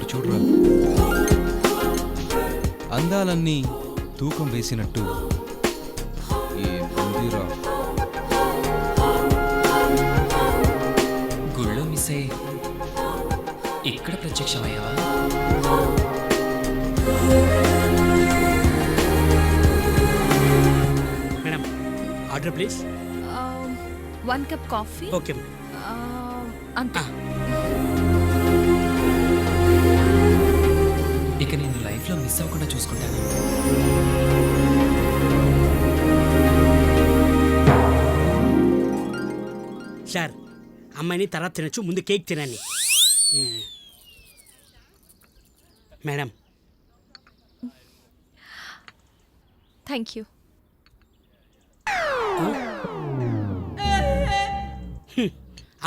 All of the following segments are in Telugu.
అటు చూడరా, అందాలన్నీ తూకం వేసినట్టు ఏముందిరా. గుళ్ళో మిస్ అయ్యి ఇక్కడ ప్రత్యక్షమయ్యావా? Madam order please. 1 cup coffee. Okay. అంతే. ఇక నేను లైఫ్లో మిస్ అవ్వకుండా చూసుకుంటాను. సార్ అమ్మాయిని తర్వాత తినచ్చు, ముందు కేక్ తినండి. Madam thank you.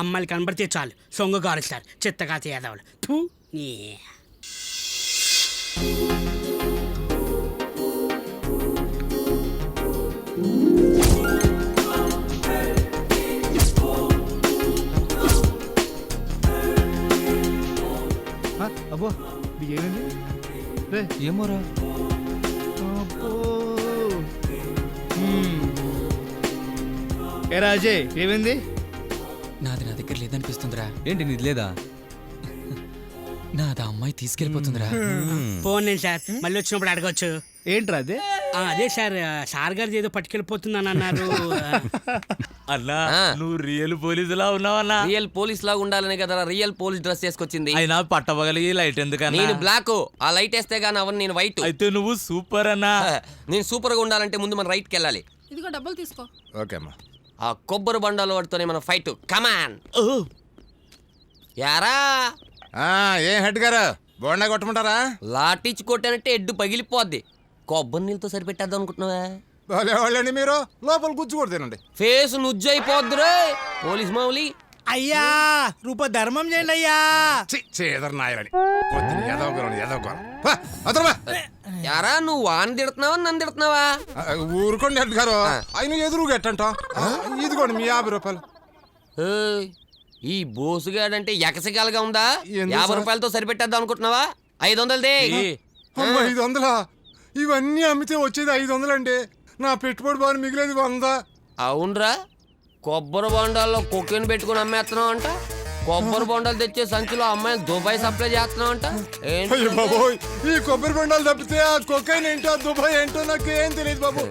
అమ్మాయిలు కనబడితే చాలు సొంగ కారుస్తారు, చెత్తగా చేయదవాళ్ళు. అబ్బో ఏమైంది రే? ఏమోరా, అబ్బో. ఏ రాజే ఏమైంది? నాది నా దగ్గర లేదనిపిస్తుందిరా. ఏంటి నీది లేదా? నాది ఆ అమ్మాయి తీసుకెళ్ళిపోతుందిరా. ఫోన్ నేను సార్, మళ్ళీ వచ్చినప్పుడు అడగవచ్చు. ఏంట్రా అదే? అదే సార్, సార్ గారిది ఏదో పట్టుకెళ్ళిపోతుందని అన్నారు. అన్నా నువ్వు రియల్ పోలీసులా ఉన్నావన్నా? రియల్ పోలీస్ లాగా ఉండాలనే కదా రియల్ పోలీస్ డ్రెస్ చేసుకొచ్చింది. అయినా పట్టవగలిగి లైట్ ఎందుకన్నా? నేను బ్లాక్, ఆ లైట్ వేస్తే గానీ అవన్నీ నేను వైట్. అయితే నువ్వు సూపర్ అన్నా. నేను సూపర్ గా ఉండాలంటే ముందు మనం రైట్కి వెళ్ళాలి. ఇదిగో డబ్బులు తీసుకో. ఓకే అమ్మా. ఆ కొబ్బరి బండాల వాడితోనే మన ఫైట్. కమాన్ యారా. ఏం హెడ్ గారు బోండా కొట్టమంటారా? లాటిచ్చి కొట్టానంటే ఎడ్డు పగిలిపోద్ది. కొబ్బరి నీళ్ళతో సరిపెట్టేద్దాం అనుకుంటున్నావా? వాళ్ళండి మీరు లోపల కూర్చోకూడదు తినండి. ఫేస్ నుజ్జు అయిపోద్దురే పోలీస్ మామూలి. అయ్యా రూప ధర్మం చేయండి అయ్యా. చేదర్ నాయలని యారా నువ్వు వాన్ తిడుతున్నావా నన్ను తిడుతున్నావా? ఊరుకోండి హెడ్ గారు, ఆయన ఎదురుగా ఎట్టంట. ఇదిగోండి మీ 50 రూపాయలు. ఏయ్, ఈ బోసుగాడంటే ఎకసగాలుగా ఉందా? ఎందుకు 50 సార్? రూపాయలతో సరిపెట్టేద్దాం అనుకుంటున్నావా? 500 దే. 500? ఇవన్నీ అమ్మితే వచ్చేది 500 అండి. నా పెట్టుబడి బాగా మిగిలేదు 100. అవునరా, కొబ్బరి బొండాల్లో కొక్కెన్ పెట్టుకుని అమ్మేస్తున్నావు అంట. కొబ్బరి బొండాలు తెచ్చే సంచిలో అమ్మాయిలు దుబాయ్ సప్లై చేస్తున్నావు అంట. అయ్యో బాబోయ్, ఈ కొబ్బరి బొండాలు తప్పితే ఆ కొకైన్ ఏంటో దుబాయ్ ఏంటో నాకేం తెలియదు బాబు.